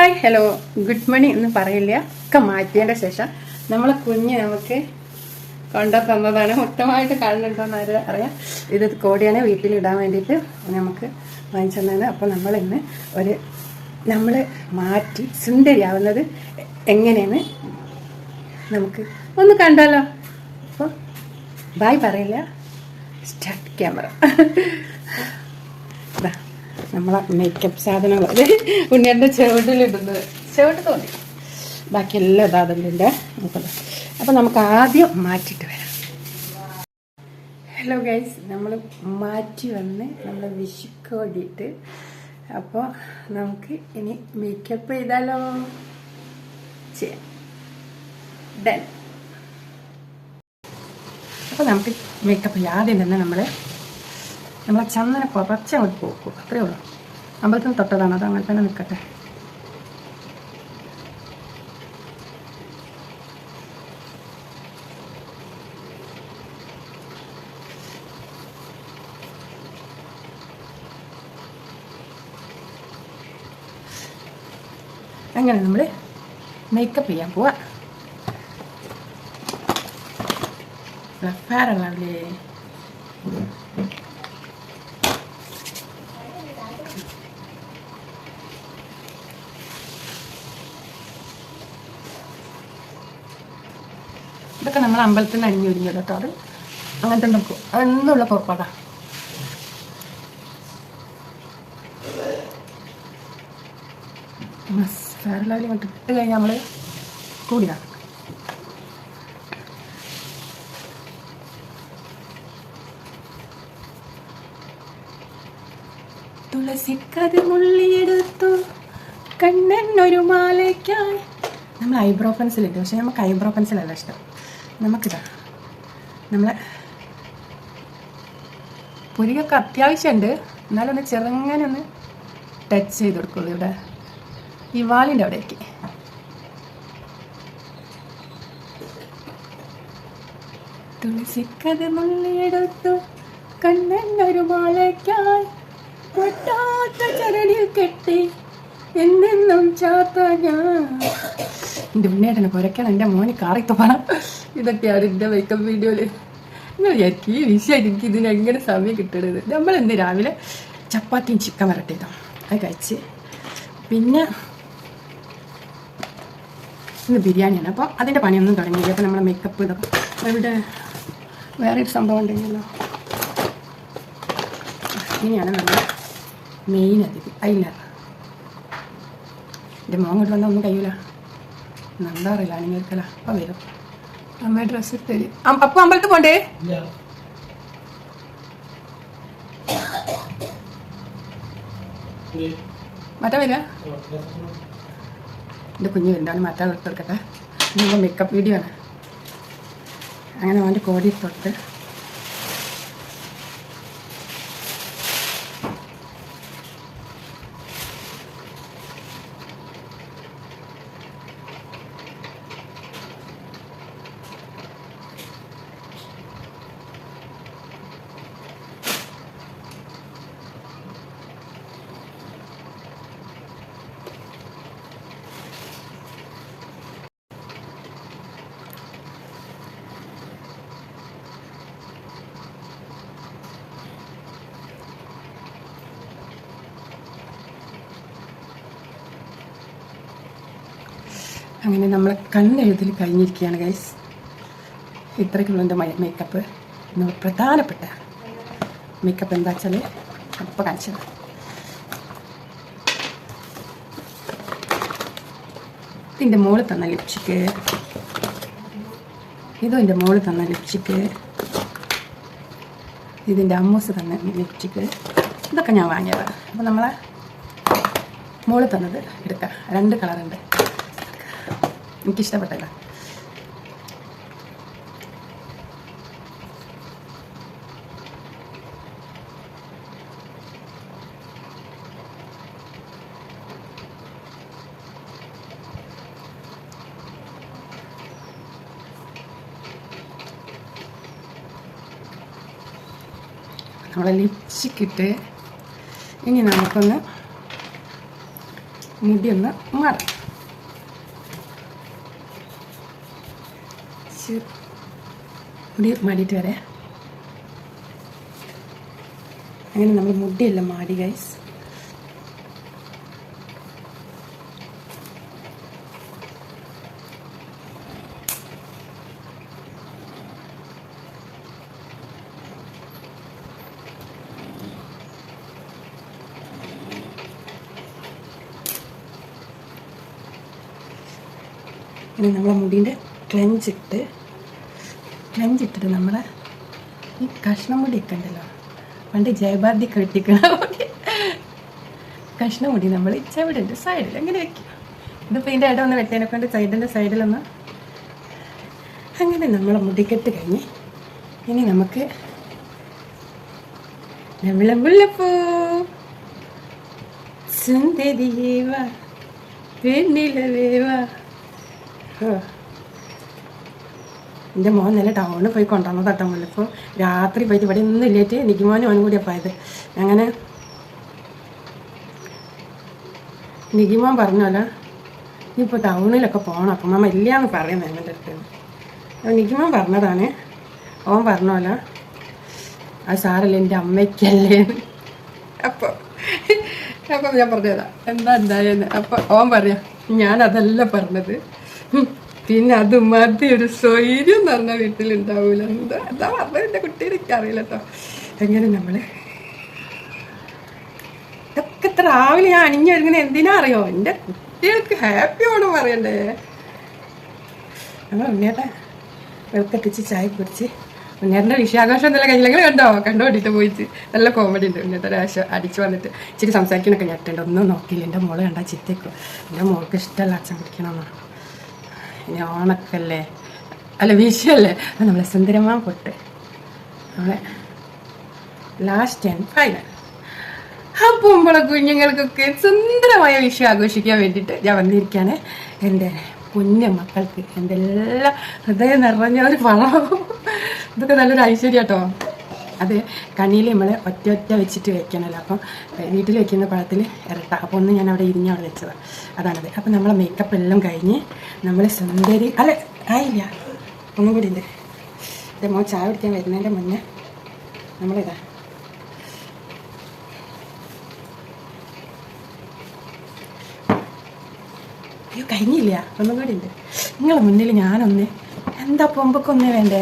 Hi hello good morning എന്ന് പറയില്ല ഒക്കെ മാറ്റിയതിൻ്റെ ശേഷം നമ്മളെ കുഞ്ഞ് നമുക്ക് കൊണ്ടു തന്നതാണ്. മൊത്തമായിട്ട് കാണുന്നുണ്ടോയെന്ന് അറിയാം. ഇത് കോടിയാണ് വീട്ടിലിടാൻ വേണ്ടിയിട്ട് നമുക്ക് വാങ്ങിച്ചു തന്നതാണ്. അപ്പോൾ നമ്മളിന്ന് നമ്മൾ മാറ്റി സുന്ദരിയാവുന്നത് എങ്ങനെയെന്ന് നമുക്ക് ഒന്ന് കണ്ടാലോ. അപ്പോൾ ബായ് പറയില്ല, സ്റ്റാർട്ട് ക്യാമറ. നമ്മളെ മേക്കപ്പ് സാധനങ്ങൾ ഉണ്ണിയുടെ ചെവിട്ടിലിടുന്നത് ചെവിട്ട് തോന്നി, ബാക്കിയെല്ലാം ഇതാതിൻ്റെ നോക്കുന്നത്. അപ്പോൾ നമുക്ക് ആദ്യം മാറ്റിയിട്ട് വരാം. ഹലോ ഗൈസ്, നമ്മൾ മാറ്റി വന്ന് നമ്മൾ വിഷുക്ക് വേണ്ടിയിട്ട്. അപ്പോൾ നമുക്ക് ഇനി മേക്കപ്പ് ചെയ്താലോ, ചെയ്യാം. ഡൺ. അപ്പോൾ നമുക്ക് മേക്കപ്പ് ആദ്യം തന്നെ നമ്മളെ ചന്ദന കുറച്ചങ്ങോട്ട് പോക്കും, അത്രയേ ഉള്ളൂ. അമ്പലത്തിന് തൊട്ടതാണ്, അത് അങ്ങനെ തന്നെ നിൽക്കട്ടെ. അങ്ങനെ നമ്മൾ മേക്കപ്പ് ചെയ്യാൻ പോവാ. ഫെയറല്ലേ, ഇതൊക്കെ നമ്മൾ അമ്പലത്തിൽ നിന്ന് അണിഞ്ഞൊരുങ്ങിയത് കേട്ടോ. അത് അങ്ങനത്തെ നോക്കും, അതെന്നുള്ള പുറപ്പാടാ. ഫെയർ ലവ്ലി കൊണ്ട് ഇട്ട് കഴിഞ്ഞാൽ നമ്മൾ കൂടിയാണ്. തുളസിക്കത് മുള്ളിയെടുത്തു കണ്ണനൊരു മാലയ്ക്കായി. നമ്മൾ ഐബ്രോ പെൻസിലുണ്ട്, പക്ഷെ നമുക്ക് ഐബ്രോ പെൻസിലല്ല ഇഷ്ടം. നമുക്കിതാ നമ്മളെ പുരികൊക്കെ അത്യാവശ്യമുണ്ട്, എന്നാലും ഒന്ന് ചെറുങ്ങനെ ഒന്ന് ടച്ച് ചെയ്ത് കൊടുക്കുള്ളൂ. ഇവിടെ ഈ വാലിൻ്റെ അവിടേക്ക്. തുളസിക്കത് മുള്ളിയെടുത്തു കണ്ണനൊരു മാലയ്ക്കായി, പൊട്ടാത്ത ചരടിൽ കെട്ടി എന്നെന്നും ചാത്ത ഞാൻ. എൻ്റെ ഉണ്ണേട്ടനെ കുരയ്ക്കണം, എൻ്റെ മോന് കാറിത്തോണം. ഇതൊക്കെയാണ് എൻ്റെ മേക്കപ്പ് വീഡിയോയിൽ. നിങ്ങൾ വിചാരിക്കും ഈ വിഷയമായിട്ട് എനിക്ക് ഇതിനെങ്ങനെ സമയം കിട്ടരുത്. നമ്മളെന്ത് രാവിലെ ചപ്പാത്തിയും ചിക്കൻ വരട്ടിയതോ അത് കഴിച്ച്, പിന്നെ ഇന്ന് ബിരിയാണിയാണ്. അപ്പോൾ അതിൻ്റെ പണിയൊന്നും തുടങ്ങിയില്ല. അപ്പോൾ നമ്മളെ മേക്കപ്പ് ഇതൊക്കെ ഇവിടെ വേറൊരു സംഭവം ഉണ്ടെങ്കിലോ. ഇങ്ങനെയാണ് നമ്മൾ മെയിൻ ഐലൈനർ. എൻ്റെ മോൻ കൊണ്ട് വന്നാൽ ഒന്നും കഴിയൂല, എന്താ അറിയില്ല, അണിഞ്ഞെടുക്കല. അപ്പം വരും അമ്മ ഡ്രസ്സ് ഇട്ടേരി. അപ്പം അമ്പലത്തിൽ പോണ്ടേ? മാറ്റാൻ വരിക. എൻ്റെ കുഞ്ഞ് എന്താണ് മാറ്റാൻ എടുത്തെടുക്കട്ടെ. നമ്മൾ മേക്കപ്പ് വീഡിയോ ആണ്. അങ്ങനെ അവൻ്റെ കോടി തൊട്ട് അങ്ങനെ നമ്മളെ കണ്ണെഴുതിൽ കഴിഞ്ഞിരിക്കുകയാണ് ഗൈസ്. ഇത്രയ്ക്കുള്ള എൻ്റെ മേക്കപ്പ്. നമ്മൾ പ്രധാനപ്പെട്ട മേക്കപ്പ് എന്താ വെച്ചാൽ അപ്പോൾ കാണിച്ചത്. ഇതിൻ്റെ മോള് തന്ന ലിപ്സ്റ്റിക്ക്, ഇതും എൻ്റെ മോള് തന്ന ലിപ്സ്റ്റിക്ക്, ഇതിൻ്റെ അമ്മൂസ് തന്ന ലിപ്സ്റ്റിക്ക്, ഇതൊക്കെ ഞാൻ വാങ്ങിയതാണ്. അപ്പോൾ നമ്മളെ മോള് തന്നത് എടുക്കാം. 2 കളറുണ്ട്, എനിക്കിഷ്ടപ്പെട്ടല്ല. നമ്മളെ ലിപ്സ്റ്റിക്ക് ഇട്ട് ഇനി നമുക്കൊന്ന് മുടി ഒന്ന് മാറും. മുടി മാടിയിട്ട് വരെ. അങ്ങനെ നമ്മൾ മുടിയെല്ലാം മാടി ഗൈസ്. ഇനി നമ്മളെ മുടീൻ്റെ ക്ലെഞ്ചിട്ടിട്ട് നമ്മളെ ഈ കഷ്ണം മുടിയൊക്കെ ഉണ്ടല്ലോ, പണ്ട് ജയഭാരതി കെട്ടിക്കണ കഷ്ണം മുടി നമ്മൾ ചെവിടിൻ്റെ സൈഡിൽ അങ്ങനെ വെക്കുക. ഇതിപ്പോൾ ഇതിൻ്റെ ഇടം ഒന്ന് വെട്ടേനെ കൊണ്ട് സൈഡിൻ്റെ സൈഡിലൊന്ന് അങ്ങനെ നമ്മളെ മുടിക്കെട്ട് കഴിഞ്ഞ് ഇനി നമുക്ക് നമ്മളെ മുല്ലപ്പൂ സുന്ദരിയേവ പെണ്ണിലവേവ. എൻ്റെ മോൻ നല്ല ടൗണിൽ പോയി കൊണ്ടുവന്നത് കേട്ടോ മുല്ലപ്പൂ. രാത്രി പോയിട്ട് ഇവിടെ ഒന്നും ഇല്ലേറ്റ് നിഗിമോനും അവനും കൂടിയാണ് പോയത്. അങ്ങനെ നിഗിമോൻ പറഞ്ഞല്ലോ ഇപ്പോൾ ടൗണിലൊക്കെ പോകണം. അപ്പം മാമ ഇല്ലയെന്ന് പറയുന്നത് എൻ്റെ അടുത്ത്. നിഗിമോൻ പറഞ്ഞതാണ്. ഓൻ പറഞ്ഞല്ലോ അത് സാറല്ലേ എൻ്റെ അമ്മയ്ക്കല്ലേ. അപ്പോൾ ഞാൻ പറഞ്ഞതാ എന്തായെന്ന്. അപ്പോൾ ഓൻ പറയാം ഞാനതല്ല പറഞ്ഞത്, പിന്നെ അത് മതി, ഒരു സ്വൈര്യം എന്ന് പറഞ്ഞാൽ വീട്ടിലുണ്ടാവൂല. എന്താ പറഞ്ഞത് എൻ്റെ കുട്ടീനെ എനിക്കറിയില്ല കേട്ടോ. എങ്ങനെ നമ്മൾ ഇതൊക്കെ ഇത്ര രാവിലെ ഞാൻ അണിഞ്ഞൊരുങ്ങനെ എന്തിനാ അറിയോ, എൻ്റെ കുട്ടികൾക്ക് ഹാപ്പി ഓണം പറയണ്ടേ. ഞങ്ങൾ ഉണ്ണിയേട്ടൻ വെളുക്കെത്തിച്ച് ചായ കുടിച്ച് ഉണ്ണിയേട്ടൻ്റെ വിഷയാഘോഷം എന്തെല്ലാം കഴിഞ്ഞില്ല കണ്ടോണ്ടിട്ട് പോയിട്ട് നല്ല കോമഡി ഉണ്ട്. ഉണ്ണിയേട്ടൻ രാശം അടിച്ചു വന്നിട്ട് ഇച്ചിരി സംസാരിക്കണൊക്കെ ഞെട്ടുണ്ട്. ഒന്നും നോക്കിയില്ല. എൻ്റെ മോള് കണ്ടാൽ ചിത്തേക്കും. എൻ്റെ മോൾക്ക് ഇഷ്ടമല്ല അച്ഛൻ കുടിക്കണമെന്നാണ്. ഇനി ഓണക്കല്ലേ അല്ല വിഷയല്ലേ, അത് നമ്മളെ സുന്ദരമാ പൊട്ട് നമ്മളെ ലാസ്റ്റ് ആൻഡ് ഫൈനൽ. അപ്പോൾ നമ്മളെ കുഞ്ഞുങ്ങൾക്കൊക്കെ സുന്ദരമായ വിഷയം ആഘോഷിക്കാൻ വേണ്ടിയിട്ട് ഞാൻ വന്നിരിക്കുകയാണ്. എൻ്റെ കുഞ്ഞു മക്കൾക്ക് എൻ്റെ എല്ലാ ഹൃദയം നിറഞ്ഞ ഒരു പണം. ഇതൊക്കെ നല്ലൊരു ഐശ്വര്യം കേട്ടോ. അത് കണ്ണിയിൽ നമ്മൾ ഒറ്റ വെച്ചിട്ട് വെക്കണമല്ലോ. അപ്പം വീട്ടിൽ വെക്കുന്ന പഴത്തിൽ ഇരട്ട. അപ്പോൾ ഒന്ന് ഞാൻ അവിടെ അവിടെ വെച്ചതാണ്. അതാണത്. അപ്പം നമ്മളെ മേക്കപ്പ് എല്ലാം കഴിഞ്ഞ് നമ്മൾ സുന്ദരി അല്ല ആയില്ല ഒന്നും കൂടി ഉണ്ട്. എൻ്റെ മോൻ ചായ കുടിക്കാൻ വരുന്നതിൻ്റെ മുന്നേ നമ്മളിതാ അയ്യോ കഴിഞ്ഞില്ല ഒന്നും കൂടി ഉണ്ട്. നിങ്ങളെ മുന്നിൽ ഞാനൊന്ന് എന്താ പൊമ്പൊക്കൊന്നേ വേണ്ടേ,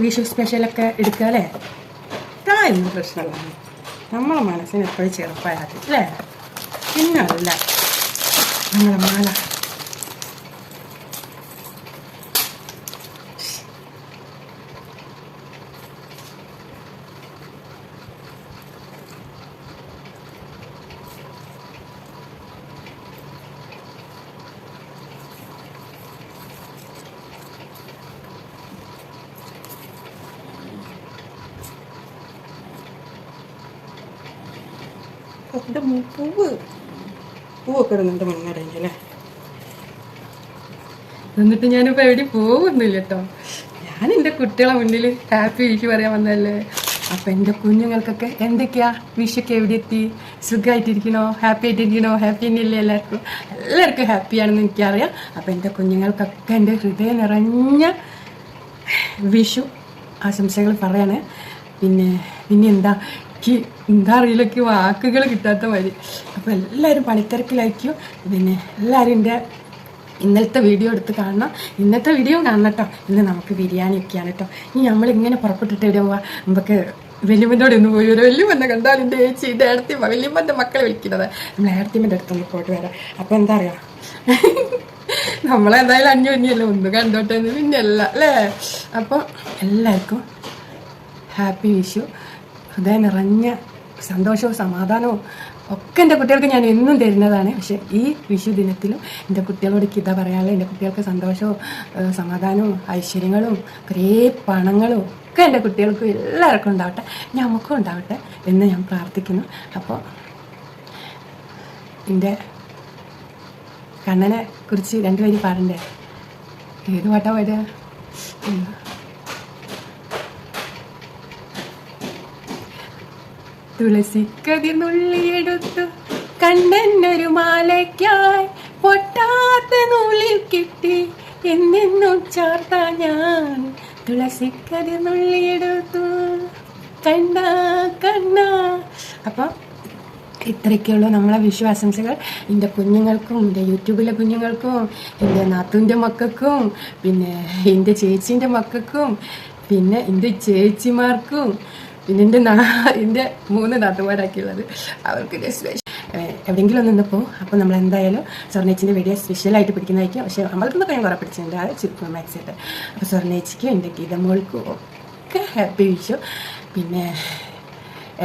വിഷു സ്പെഷ്യലൊക്കെ എടുക്കുക അല്ലേ. ഒന്നും പ്രശ്നമല്ല, നമ്മളെ മനസ്സിന് എപ്പോഴും ചെറുപ്പമായത് അല്ലേ. പിന്നല്ല നമ്മളെ മാല എൻ്റെ പൂവൊക്കെ ഇടുന്നുണ്ട് മുന്നടയില്ലേ. എന്നിട്ട് ഞാനിപ്പോൾ എവിടെ പോകുന്നില്ല കേട്ടോ. ഞാൻ എൻ്റെ കുട്ടികളെ മുന്നിൽ ഹാപ്പി വിഷു പറയാൻ വന്നതല്ലേ. അപ്പം എൻ്റെ കുഞ്ഞുങ്ങൾക്കൊക്കെ എന്തൊക്കെയാ വിഷുക്കെ എവിടെ എത്തി, സുഖമായിട്ടിരിക്കണോ, ഹാപ്പി ആയിട്ടിരിക്കണോ, ഹാപ്പി തന്നെയല്ലേ എല്ലാവർക്കും ഹാപ്പിയാണെന്ന് എനിക്കറിയാം. അപ്പം എൻ്റെ കുഞ്ഞുങ്ങൾക്കൊക്കെ എൻ്റെ ഹൃദയം നിറഞ്ഞ വിഷു ആശംസകൾ പറയാണ്. പിന്നെ എന്താ അറിയില്ലൊക്കെ വാക്കുകൾ കിട്ടാത്ത മതി. അപ്പോൾ എല്ലാവരും പണിത്തിരക്കിലായിരിക്കും. പിന്നെ എല്ലാവരും എൻ്റെ ഇന്നലത്തെ വീഡിയോ എടുത്ത് കാണണം. ഇന്നത്തെ വീഡിയോ കാണണം കേട്ടോ. ഇന്ന് നമുക്ക് ബിരിയാണി ഒക്കെയാണ് കേട്ടോ. ഇനി നമ്മളിങ്ങനെ പുറപ്പെട്ടിട്ട് എവിടെ പോവാ, നമുക്ക് വലിയമ്മൻ്റെ ഒന്ന് പോയി വരും. വലിയമ്മന്നെ കണ്ടാൽ എൻ്റെ ചേച്ചി എൻ്റെ ഏടത്തിയമ്മ വലിയമ്മൻ്റെ മക്കളെ വിളിക്കുന്നത്. നമ്മൾ ഏടത്തിയമ്മൻ്റെ അടുത്തൊന്ന് പോയിട്ട് വരാം. അപ്പോൾ എന്താ അറിയാം, നമ്മളെന്തായാലും അഞ്ഞൂഞ്ഞല്ലോ ഒന്ന് കണ്ടോട്ടെ എന്ന് പിന്നെയല്ല അല്ലേ. അപ്പോൾ എല്ലാവർക്കും ഹാപ്പി വിഷു. ഹൃദയം നിറഞ്ഞ സന്തോഷവും സമാധാനവും ഒക്കെ എൻ്റെ കുട്ടികൾക്ക് ഞാൻ എന്നും തരുന്നതാണ്. പക്ഷെ ഈ വിഷു ദിനത്തിലും എൻ്റെ കുട്ടികളോട് ഇതാ പറയാനുള്ളത്, എൻ്റെ കുട്ടികൾക്ക് സന്തോഷവും സമാധാനവും ഐശ്വര്യങ്ങളും കുറേ പണങ്ങളും ഒക്കെ എൻ്റെ കുട്ടികൾക്കും എല്ലാവർക്കും ഉണ്ടാവട്ടെ, നമുക്കും ഉണ്ടാവട്ടെ എന്ന് ഞാൻ പ്രാർത്ഥിക്കുന്നു. അപ്പോൾ എൻ്റെ കണ്ണനെ കുറിച്ച് രണ്ടുപേരും പാടണ്ടേ, ഏത് പാട്ടാ പാടുക? തുളസി കതിർ നുള്ളിയെടുത്തു കണ്ണനൊരു മാലയ്ക്കായി പൊട്ടാത്ത നൂലിൽ കിട്ടി എന്നെന്നും ചാർത്താ ഞാൻ തുളസിക്കതി നുള്ളിയെടുത്തു കണ്ണ കണ്ണ. അപ്പം ഇത്രയൊക്കെയുള്ളൂ നമ്മളെ വിശ്വാസംസകൾ. എൻ്റെ കുഞ്ഞുങ്ങൾക്കും, എൻ്റെ യൂട്യൂബിലെ കുഞ്ഞുങ്ങൾക്കും, എൻ്റെ നാത്തൂൻ്റെ മക്കൾക്കും, പിന്നെ എൻ്റെ ചേച്ചീൻ്റെ മക്കൾക്കും, പിന്നെ എൻ്റെ ചേച്ചിമാർക്കും, പിന്നെ എൻ്റെ 3 നാത്തുമാരാക്കിയുള്ളത് അവർക്ക് എവിടെയെങ്കിലും ഒന്ന് നിന്നപ്പോൾ അപ്പോൾ നമ്മൾ എന്തായാലും സ്വർണ്ണേച്ചിൻ്റെ വീഡിയോ സ്പെഷ്യലായിട്ട് പിടിക്കുന്നതായിരിക്കും. പക്ഷേ നമ്മൾക്കൊക്കെ ഞാൻ കുറേ പിടിച്ചിട്ടുണ്ട് ആ ചുരുക്കം മാക്സായിട്ട്. അപ്പോൾ സ്വർണ്ണേച്ചിക്കും എൻ്റെ ഗീതമോൾക്കും ഒക്കെ ഹാപ്പി വിഷു. പിന്നെ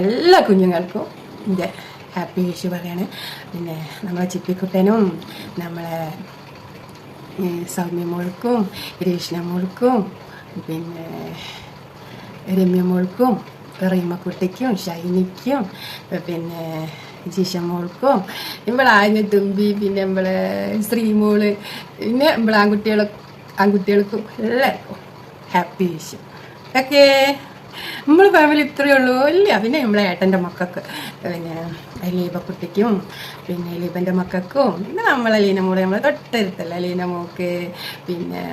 എല്ലാ കുഞ്ഞുങ്ങൾക്കും എൻ്റെ ഹാപ്പി വിഷു പറയാണ്. പിന്നെ നമ്മളെ ചിപ്പിക്കുട്ടനും നമ്മളെ സൗമ്യമോൾക്കും രേഷ്ണമോൾക്കും പിന്നെ രമ്യമോൾക്കും റീമക്കുട്ടിക്കും ഷൈനിക്കും പിന്നെ ജിഷമോൾക്കും നമ്മളെ ആഞ്ഞത്തുമ്പി പിന്നെ നമ്മളെ ശ്രീമോള് പിന്നെ നമ്മളെ ആൺകുട്ടികൾക്കും എല്ലാവർക്കും ഹാപ്പി വിഷു. ഓക്കേ, നമ്മൾ ഫാമിലി ഇത്രയേ ഉള്ളൂ ഇല്ല. പിന്നെ നമ്മളെ ഏട്ടൻ്റെ മക്കൾക്ക് പിന്നെ ലീബക്കുട്ടിക്കും പിന്നെ ലീബൻ്റെ മക്കൾക്കും പിന്നെ നമ്മളെ ലീനമോള് നമ്മളെ തൊട്ടടുത്തല്ല ലീനമോക്ക് പിന്നെ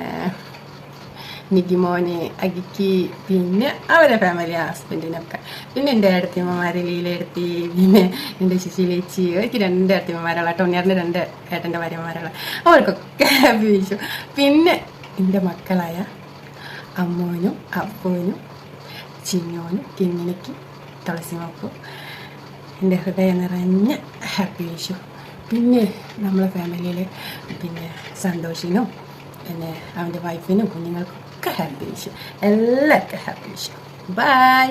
നിഗിമോന് അഗിക്ക് പിന്നെ അവരെ ഫാമിലി ഹസ്ബൻഡിനൊക്കെ പിന്നെ എൻ്റെ ഏടത്തിയമ്മമാർ ലീലെടുത്തി പിന്നെ എൻ്റെ ശിശിലേച്ചി എനിക്ക് 2 ഏടത്തിയമ്മമാരുള്ള ടൊണിയാറിൻ്റെ 2 ഏട്ടൻ്റെ ഭാര്യമാരുള്ള അവർക്കൊക്കെ ഹാപ്പി വിഷു. പിന്നെ എൻ്റെ മക്കളായ അമ്മോനും അപ്പൂനും ചിന്നോനും കിങ്ങിനിക്കും തുളസിമോക്കും എൻ്റെ ഹൃദയം നിറഞ്ഞ ഹാപ്പി വിഷു. പിന്നെ നമ്മളെ ഫാമിലിയിൽ പിന്നെ സന്തോഷിനും പിന്നെ അവൻ്റെ വൈഫിനും കുഞ്ഞുങ്ങൾക്കും ഒക്കെ ഹാപ്പി വിഷു. എല്ലാവർക്കും ഹാപ്പി വിഷു. ബൈ.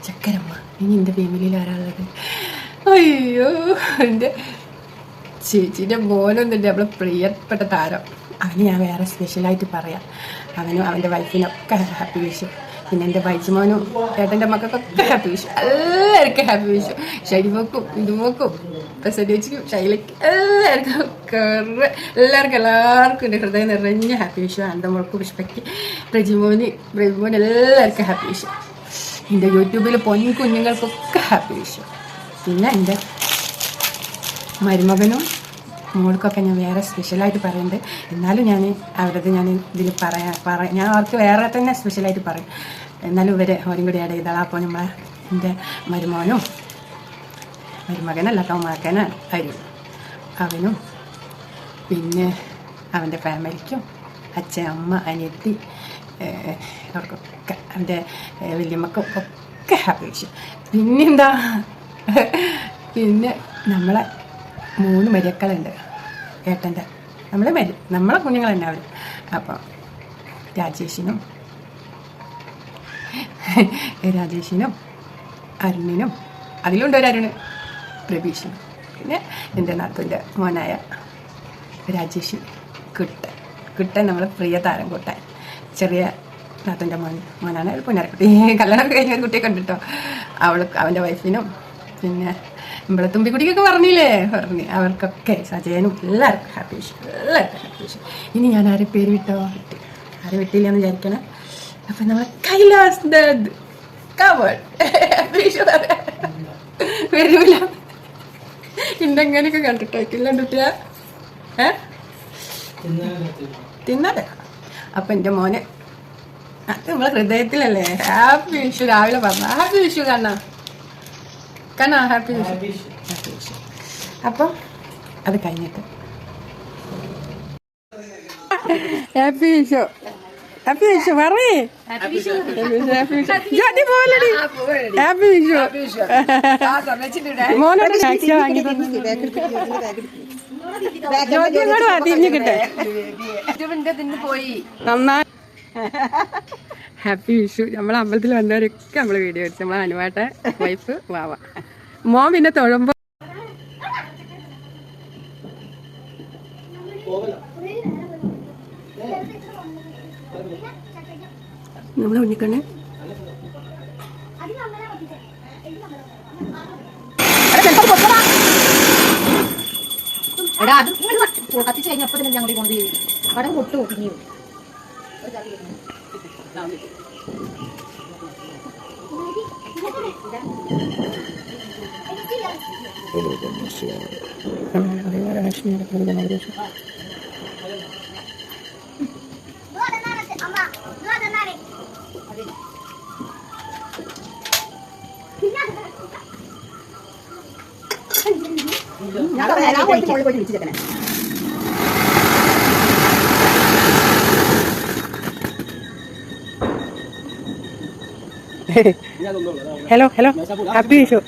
ചക്കരമ്മ ഇനി എൻ്റെ ഫാമിലിയിൽ ആരാളുള്ളത്? അയ്യോ, എൻ്റെ ചേച്ചീൻ്റെ മോനൊന്നുണ്ട് നമ്മളെ പ്രിയപ്പെട്ട താരം. അവന് ഞാൻ വേറെ സ്പെഷ്യലായിട്ട് പറയാം. അവനും അവൻ്റെ വൈഫിനൊക്കെ ഹാപ്പി വിഷു. പിന്നെ എൻ്റെ വൈജുമോനും ഏട്ടൻ്റെ മക്കൾക്കൊക്കെ ഹാപ്പി വിഷു. എല്ലാവർക്കും ഹാപ്പി വിഷു. ഷൈനിമോക്കും ഇന്ദുമോക്കും പ്രസന്നേച്ചിക്കും ശൈലയ്ക്കും എല്ലാവർക്കും എൻ്റെ ഹൃദയം നിറഞ്ഞ ഹാപ്പി വിഷു. ആനന്ദമോൾക്ക് പുഷ്പയ്ക്ക് പ്രജിമോൻ എല്ലാവർക്കും ഹാപ്പി വിഷു. എൻ്റെ യൂട്യൂബിൽ കുഞ്ഞുങ്ങൾക്കൊക്കെ ഹാപ്പി വിഷു. പിന്നെ എൻ്റെ മരുമകനും മോൾക്കൊക്കെ ഞാൻ വേറെ സ്പെഷ്യലായിട്ട് പറയുന്നുണ്ട്. എന്നാലും ഞാൻ അവരത് ഞാൻ ഇതിൽ ഞാൻ അവർക്ക് വേറെ തന്നെ സ്പെഷ്യലായിട്ട് പറയും. എന്നാലും അവരും കൂടി ആഡ് ചെയ്താളാം. അപ്പോൾ നമ്മളെ എൻ്റെ മരുമകനല്ല കൗമാക്കന അവനും പിന്നെ അവൻ്റെ ഫാമിലിക്കും അച്ഛൻ അമ്മ അനിയത്തി അവർക്കൊക്കെ അവൻ്റെ വല്യമ്മക്കും ഒക്കെ ഹാപ്പി വിഷു. പിന്നെന്താ പിന്നെ നമ്മളെ 3 മരിയക്കളുണ്ട് ഏട്ടൻ്റെ നമ്മളെ കുഞ്ഞുങ്ങൾ തന്നെ അവർ. അപ്പം രാജേഷിനും അരുണിനും അതിലുണ്ട് ഒരു അരുണ് പ്രഭീഷനും പിന്നെ എൻ്റെ നാത്തൂൻ്റെ മോനായ രാജേഷ് കുട്ടൻ നമ്മളെ പ്രിയ താരം കുട്ടൻ ചെറിയ നാത്തൂൻ്റെ മോനാണ് പുന്നരക്കുട്ടി. കല്യാണം കഴിഞ്ഞ ഒരു കുട്ടിയെ കണ്ടിട്ടോ. അവൻ്റെ വൈഫിനും പിന്നെ നമ്മളെ തുമ്പിക്കുട്ടിക്കൊക്കെ പറഞ്ഞു അവർക്കൊക്കെ സജയനും എല്ലാവർക്കും ഹാപ്പി വിഷു. എല്ലാവർക്കും ഹാപ്പി വിഷു. ഇനി ഞാൻ ആരെ പേര് വിട്ടോ ആരും വിട്ടില്ല എന്ന് വിചാരിക്കണം. അപ്പം നമ്മളെ കൈലാസ് ഹാപ്പി വിഷു വരൂല ഇന്നെങ്ങനെയൊക്കെ കണ്ടിട്ടേക്കില്ല കുട്ടിയാ തിന്നാതെ. അപ്പം എൻ്റെ മോനെ അത് നമ്മളെ ഹൃദയത്തിലല്ലേ ഹാപ്പി വിഷു രാവിലെ പറഞ്ഞു ഹാപ്പി വിഷു കണ്ണാ ഹാപ്പി വിഷു. അപ്പം അത് കഴിഞ്ഞിട്ട് ഹാപ്പി വിഷു പറയേ ഹാപ്പി വിഷു മോനോട് ടാക്സി വാങ്ങി തിരിഞ്ഞു കിട്ടെ നന്നായി. ഹാപ്പി വിഷു. നമ്മളെ അമ്പലത്തിൽ വന്നവരൊക്കെ നമ്മൾ വീഡിയോ എടുത്തു. നമ്മളെ അനുവാട്ടെ വൈഫ് വാവ മോൻ പിന്നെ തൊഴുമ്പോ നമ്മളെ ഉണ്ണിക്കണ്ണേ എടാ അത് കത്തിച്ച് കഴിഞ്ഞ അപ്പൊ തന്നെ ഞങ്ങളുടെ പോണത് കടം പൊട്ടു പിന്നെയും ഞാൻ പോയിട്ട് മുകളിൽ പോയിട്ട് വിളിച്ചിരിക്കണേ. Hello hello happy Vishu.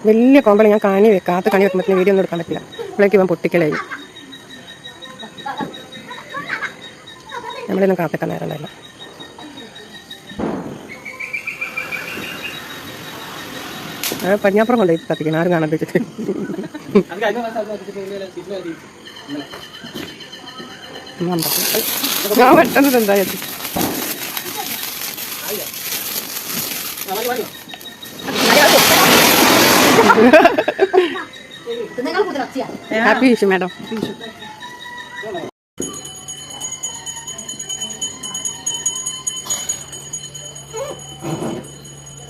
വലിയ കോമ്പള ഞാൻ കണി കാത്ത കണി വെക്കുമ്പോൾ വീഡിയോ ഒന്നും എടുക്കാൻ പറ്റില്ല. അപ്പോഴേക്ക് ഇവൻ പൊട്ടിക്കലായി. നമ്മളൊന്നും കാത്തിക്കാൻ നേരമല്ല. പടിഞ്ഞാപ്പുറം കൊണ്ടുപോയി കത്തിക്കണം, ആരും കാണാൻ വെച്ചിട്ട്. ഞാൻ പെട്ടെന്ന് എന്തായാലും ഹാപ്പി വിഷു മാഡം.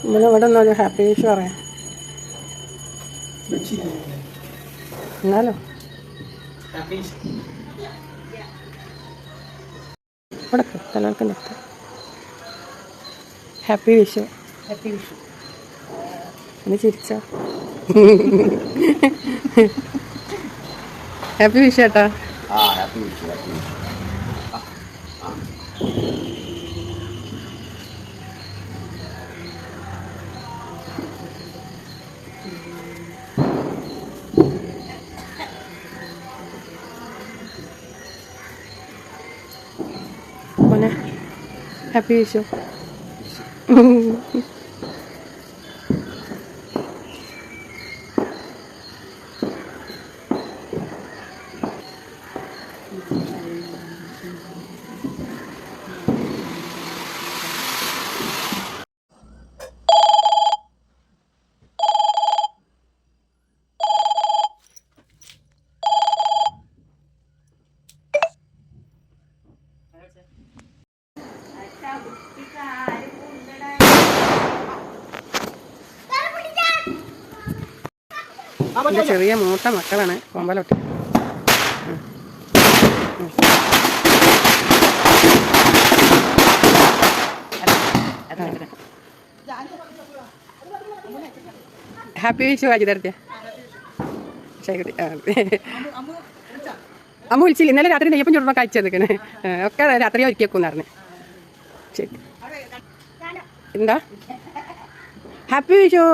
ഇവിടെ ഒന്നും ഹാപ്പി വിഷു പറയാം. എന്നാലോ ഇവിടെ തലക്ക് നിർത്താം. ഹാപ്പി വിഷു. ഹാപ്പി വിഷു. ഒന്ന് ചിരിച്ചോ. ഹാപ്പി വിഷു ഏട്ടാ. മോനെ ഹാപ്പി വിഷു. എൻ്റെ ചെറിയ മൂത്ത മക്കളാണ് കൊമ്പലോട്ട്. ഹാപ്പി വിഷു അജിതർത്തി. അമ്മ വിളിച്ചില്ല. ഇന്നലെ രാത്രി നെയ്യപ്പം ചുടുമ്പോൾ കഴിച്ചു നിൽക്കണേ. ഒക്കെ രാത്രി ഒരുക്കി വെക്കുന്നായിരുന്നു. ശരി എന്താ ഹാപ്പി വിഷു.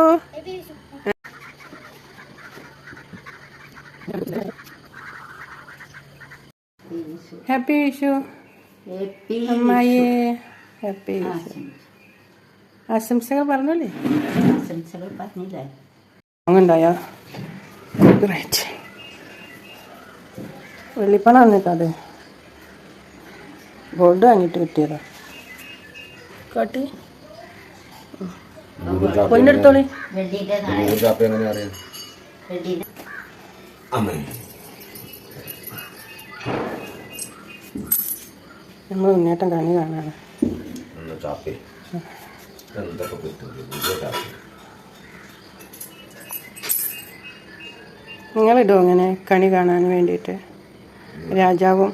ഹാപ്പി വിഷു അമ്മായിയെ. ഹാപ്പി വിഷു. ആശംസകൾ പറഞ്ഞല്ലേ? ആശംസകൾ പറഞ്ഞില്ലേ? അങ്ങുണ്ടായോ? റൈറ്റ്. വെള്ളിപ്പണം വന്നിട്ട് അത് ഗോൾഡ് വാങ്ങിയിട്ട് കിട്ടിയതാ. കാട്ടി പൊന്നെടുത്തോളി. നമ്മൾ ഉണ്ണേട്ടം കണി കാണാണ്. നിങ്ങളിടുമോ അങ്ങനെ കണി കാണാൻ വേണ്ടിയിട്ട്? രാജാവും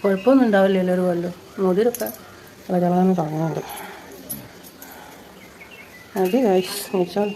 കുഴപ്പമൊന്നും ഉണ്ടാവില്ലല്ലോ. ഒരു കൊല്ലം മുതിരൊക്കെ കളകളാന്ന് തുടങ്ങുന്നുണ്ട്. അടി ഗൈസ് വെച്ചോളൂ.